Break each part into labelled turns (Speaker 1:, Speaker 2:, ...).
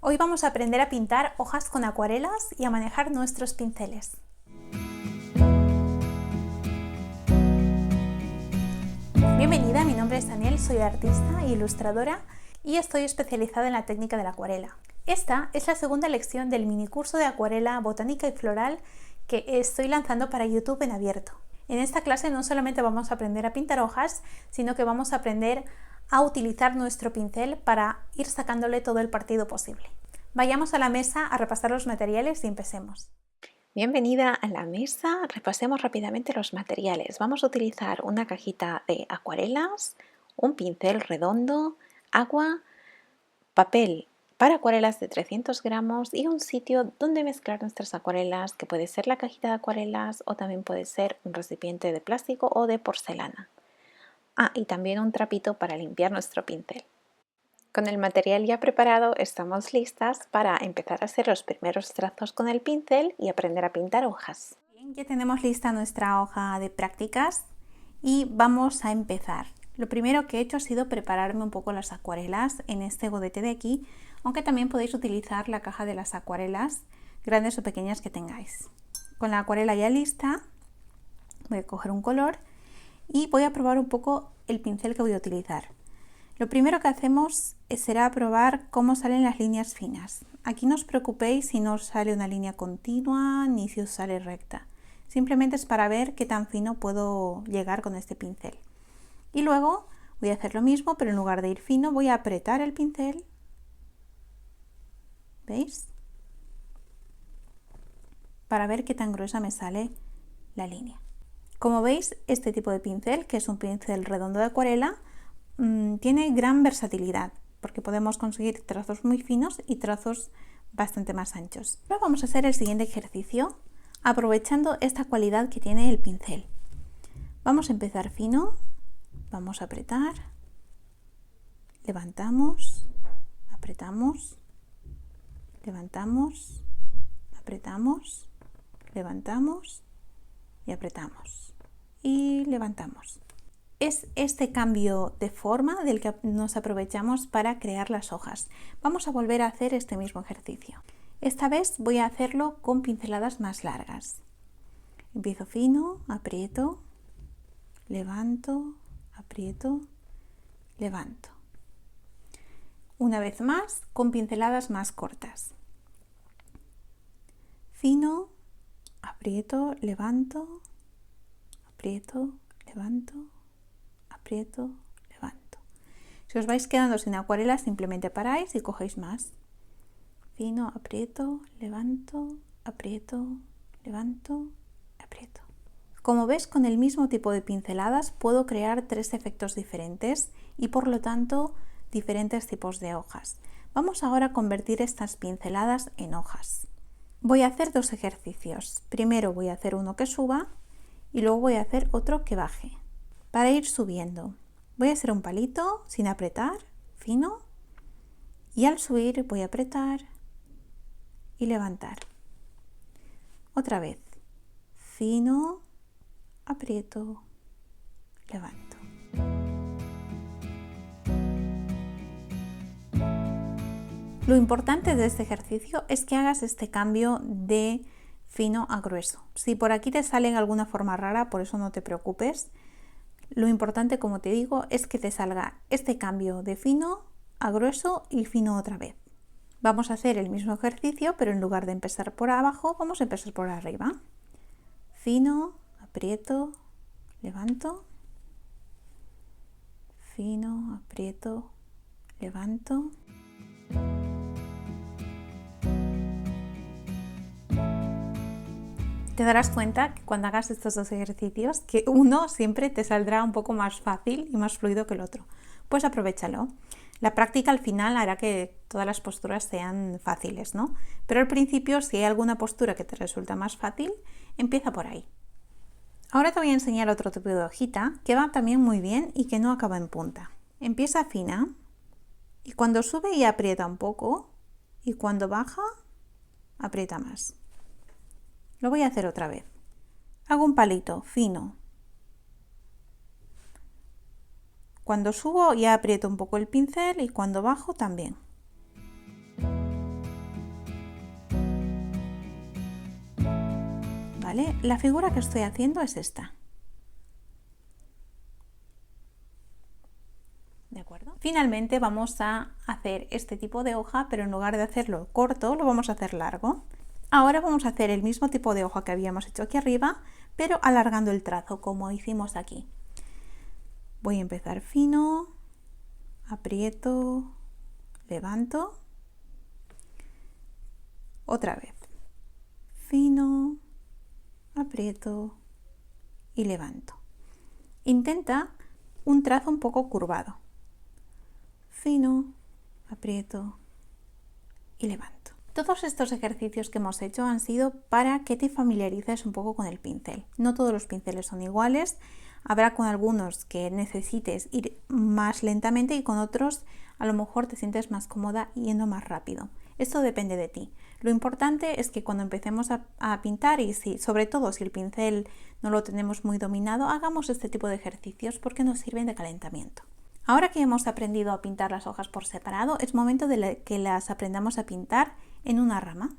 Speaker 1: Hoy vamos a aprender a pintar hojas con acuarelas y a manejar nuestros pinceles. Bienvenida, mi nombre es Daniel, soy artista e ilustradora y estoy especializada en la técnica de la acuarela. Esta es la segunda lección del minicurso de acuarela botánica y floral que estoy lanzando para YouTube en abierto. En esta clase no solamente vamos a aprender a pintar hojas, sino que vamos a aprender a utilizar nuestro pincel para ir sacándole todo el partido posible. Vayamos a la mesa a repasar los materiales y empecemos.
Speaker 2: Bienvenida a la mesa, repasemos rápidamente los materiales. Vamos a utilizar una cajita de acuarelas, un pincel redondo, agua, papel para acuarelas de 300 gramos y un sitio donde mezclar nuestras acuarelas, que puede ser la cajita de acuarelas o también puede ser un recipiente de plástico o de porcelana. Y también un trapito para limpiar nuestro pincel. Con el material ya preparado estamos listas para empezar a hacer los primeros trazos con el pincel y aprender a pintar hojas.
Speaker 1: Bien, ya tenemos lista nuestra hoja de prácticas y vamos a empezar. Lo primero que he hecho ha sido prepararme un poco las acuarelas en este godete de aquí, aunque también podéis utilizar la caja de las acuarelas, grandes o pequeñas que tengáis. Con la acuarela ya lista, voy a coger un color y voy a probar un poco el pincel que voy a utilizar. Lo primero que hacemos será probar cómo salen las líneas finas. Aquí no os preocupéis si no os sale una línea continua ni si os sale recta. Simplemente es para ver qué tan fino puedo llegar con este pincel. Y luego voy a hacer lo mismo, pero en lugar de ir fino voy a apretar el pincel. ¿Veis? Para ver qué tan gruesa me sale la línea. Como veis, este tipo de pincel, que es un pincel redondo de acuarela, tiene gran versatilidad porque podemos conseguir trazos muy finos y trazos bastante más anchos. Ahora vamos a hacer el siguiente ejercicio aprovechando esta cualidad que tiene el pincel. Vamos a empezar fino, vamos a apretar, levantamos, apretamos, levantamos, apretamos, levantamos y apretamos y levantamos. Es este cambio de forma del que nos aprovechamos para crear las hojas. Vamos a volver a hacer este mismo ejercicio. Esta vez voy a hacerlo con pinceladas más largas. Empiezo fino, aprieto, levanto, aprieto, levanto. Una vez más con pinceladas más cortas. Fino, aprieto, levanto, aprieto, levanto, aprieto, levanto. Si os vais quedando sin acuarela, simplemente paráis y cogéis más. Fino, aprieto, levanto, aprieto, levanto, aprieto. Como ves, con el mismo tipo de pinceladas puedo crear 3 efectos diferentes y por lo tanto diferentes tipos de hojas. Vamos ahora a convertir estas pinceladas en hojas. Voy a hacer 2 ejercicios. Primero voy a hacer uno que suba y luego voy a hacer otro que baje. Para ir subiendo, voy a hacer un palito sin apretar, fino, y al subir voy a apretar y levantar. Otra vez, fino, aprieto, levanto. Lo importante de este ejercicio es que hagas este cambio de fino a grueso. Si por aquí te sale en alguna forma rara, por eso no te preocupes. Lo importante, como te digo, es que te salga este cambio de fino a grueso y fino otra vez. Vamos a hacer el mismo ejercicio, pero en lugar de empezar por abajo, vamos a empezar por arriba. Fino, aprieto, levanto. Fino, aprieto, levanto. Te darás cuenta que cuando hagas estos 2 ejercicios, que uno siempre te saldrá un poco más fácil y más fluido que el otro. Pues aprovéchalo. La práctica al final hará que todas las posturas sean fáciles, ¿no? Pero al principio, si hay alguna postura que te resulta más fácil, empieza por ahí. Ahora te voy a enseñar otro tipo de hojita que va también muy bien y que no acaba en punta. Empieza fina y cuando sube y aprieta un poco y cuando baja, aprieta más. Lo voy a hacer otra vez. Hago un palito fino. Cuando subo ya aprieto un poco el pincel y cuando bajo también. ¿vale? La figura que estoy haciendo es esta. ¿De acuerdo? Finalmente vamos a hacer este tipo de hoja, pero en lugar de hacerlo corto, lo vamos a hacer largo. Ahora vamos a hacer el mismo tipo de hoja que habíamos hecho aquí arriba, pero alargando el trazo, como hicimos aquí. Voy a empezar fino, aprieto, levanto, otra vez, fino, aprieto y levanto. Intenta un trazo un poco curvado, fino, aprieto y levanto. Todos estos ejercicios que hemos hecho han sido para que te familiarices un poco con el pincel. No todos los pinceles son iguales, habrá con algunos que necesites ir más lentamente y con otros a lo mejor te sientes más cómoda yendo más rápido. Esto depende de ti. Lo importante es que cuando empecemos a pintar y sobre todo si el pincel no lo tenemos muy dominado, hagamos este tipo de ejercicios porque nos sirven de calentamiento. Ahora que hemos aprendido a pintar las hojas por separado, es momento de que las aprendamos a pintar en una rama.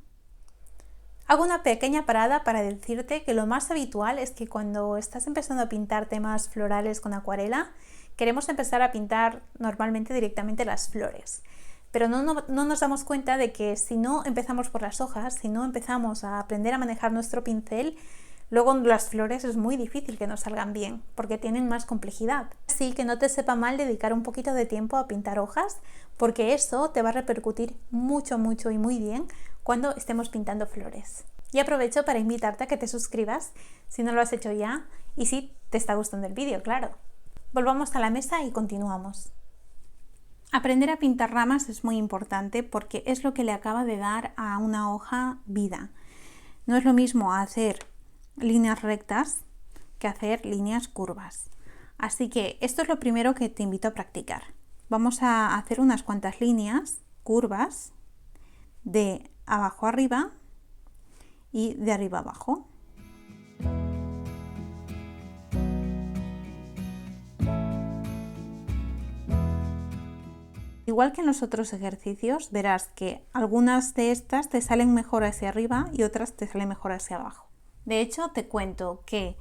Speaker 1: Hago una pequeña parada para decirte que lo más habitual es que cuando estás empezando a pintar temas florales con acuarela, queremos empezar a pintar normalmente directamente las flores. Pero no nos damos cuenta de que si no empezamos por las hojas, si no empezamos a aprender a manejar nuestro pincel, luego las flores es muy difícil que nos salgan bien, porque tienen más complejidad. Así que no te sepa mal dedicar un poquito de tiempo a pintar hojas, porque eso te va a repercutir mucho y muy bien cuando estemos pintando flores. Y aprovecho para invitarte a que te suscribas si no lo has hecho ya y si te está gustando el vídeo, claro. Volvamos a la mesa y continuamos. Aprender a pintar ramas es muy importante porque es lo que le acaba de dar a una hoja vida. No es lo mismo hacer líneas rectas que hacer líneas curvas. Así que esto es lo primero que te invito a practicar. Vamos a hacer unas cuantas líneas curvas de abajo arriba y de arriba abajo. Igual que en los otros ejercicios, verás que algunas de estas te salen mejor hacia arriba y otras te salen mejor hacia abajo. De hecho, te cuento que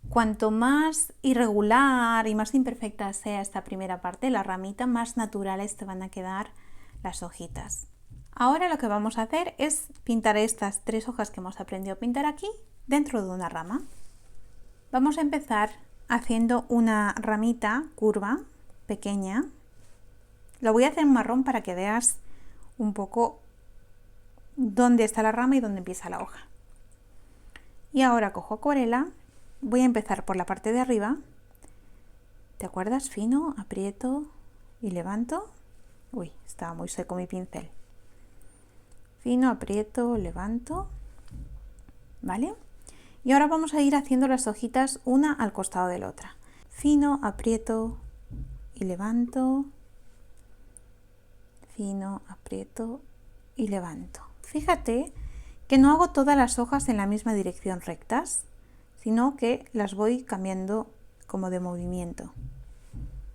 Speaker 1: cuanto más irregular y más imperfecta sea esta primera parte, la ramita, más naturales te van a quedar las hojitas. Ahora lo que vamos a hacer es pintar estas 3 hojas que hemos aprendido a pintar aquí dentro de una rama. Vamos a empezar haciendo una ramita curva, pequeña. Lo voy a hacer en marrón para que veas un poco dónde está la rama y dónde empieza la hoja. Y ahora cojo acuarela, voy a empezar por la parte de arriba. ¿Te acuerdas? Fino, aprieto y levanto. Uy, estaba muy seco mi pincel. Fino, aprieto, levanto. ¿Vale? Y ahora vamos a ir haciendo las hojitas una al costado de la otra. Fino, aprieto y levanto. Fino, aprieto y levanto. Fíjate que no hago todas las hojas en la misma dirección rectas, sino que las voy cambiando como de movimiento.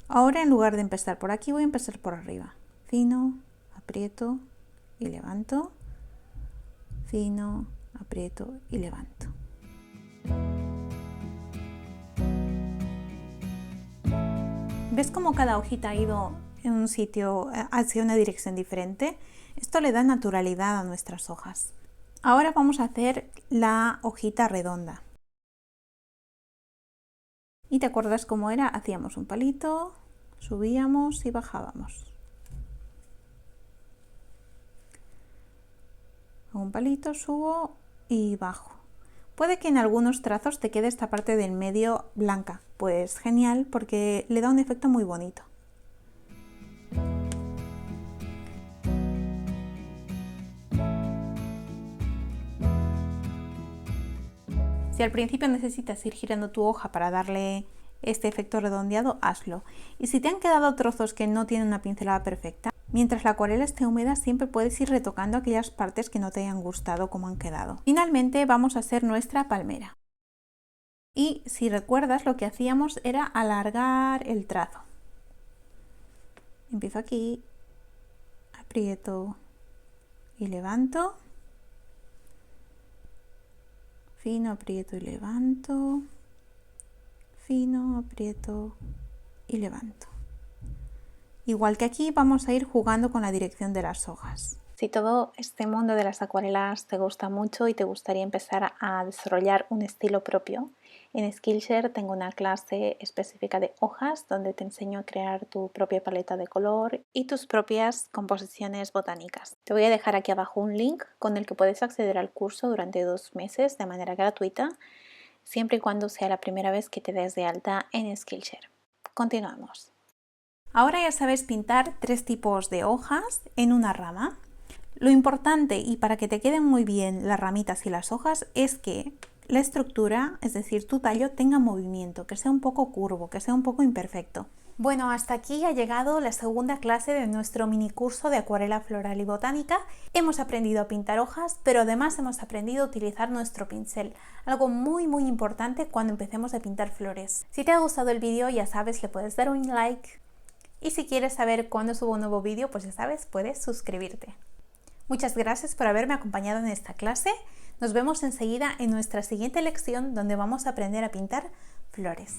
Speaker 1: Ahora en lugar de empezar por aquí, voy a empezar por arriba. Fino, aprieto y levanto. Fino, aprieto y levanto. ¿Ves cómo cada hojita ha ido en un sitio hacia una dirección diferente? Esto le da naturalidad a nuestras hojas. Ahora vamos a hacer la hojita redonda. ¿Y te acuerdas cómo era? Hacíamos un palito, subíamos y bajábamos. Un palito, subo y bajo. Puede que en algunos trazos te quede esta parte del medio blanca. Pues genial, porque le da un efecto muy bonito. Si al principio necesitas ir girando tu hoja para darle este efecto redondeado, hazlo. Y si te han quedado trozos que no tienen una pincelada perfecta, mientras la acuarela esté húmeda siempre puedes ir retocando aquellas partes que no te hayan gustado como han quedado. Finalmente vamos a hacer nuestra palmera. Y si recuerdas, lo que hacíamos era alargar el trazo. Empiezo aquí, aprieto y levanto. fino, aprieto y levanto, fino, aprieto y levanto. Igual que aquí vamos a ir jugando con la dirección de las hojas.
Speaker 2: Si todo este mundo de las acuarelas te gusta mucho y te gustaría empezar a desarrollar un estilo propio, en Skillshare tengo una clase específica de hojas donde te enseño a crear tu propia paleta de color y tus propias composiciones botánicas. Te voy a dejar aquí abajo un link con el que puedes acceder al curso durante 2 meses de manera gratuita, siempre y cuando sea la primera vez que te des de alta en Skillshare. Continuamos.
Speaker 1: Ahora ya sabes pintar 3 tipos de hojas en una rama. Lo importante, y para que te queden muy bien las ramitas y las hojas, es que la estructura, es decir, tu tallo, tenga movimiento, que sea un poco curvo, que sea un poco imperfecto. Bueno, hasta aquí ha llegado la segunda clase de nuestro mini curso de acuarela floral y botánica. Hemos aprendido a pintar hojas, pero además hemos aprendido a utilizar nuestro pincel, algo muy importante cuando empecemos a pintar flores. Si te ha gustado el vídeo, ya sabes, le puedes dar un like. Y si quieres saber cuándo subo un nuevo vídeo, pues ya sabes, puedes suscribirte. Muchas gracias por haberme acompañado en esta clase. Nos vemos enseguida en nuestra siguiente lección donde vamos a aprender a pintar flores.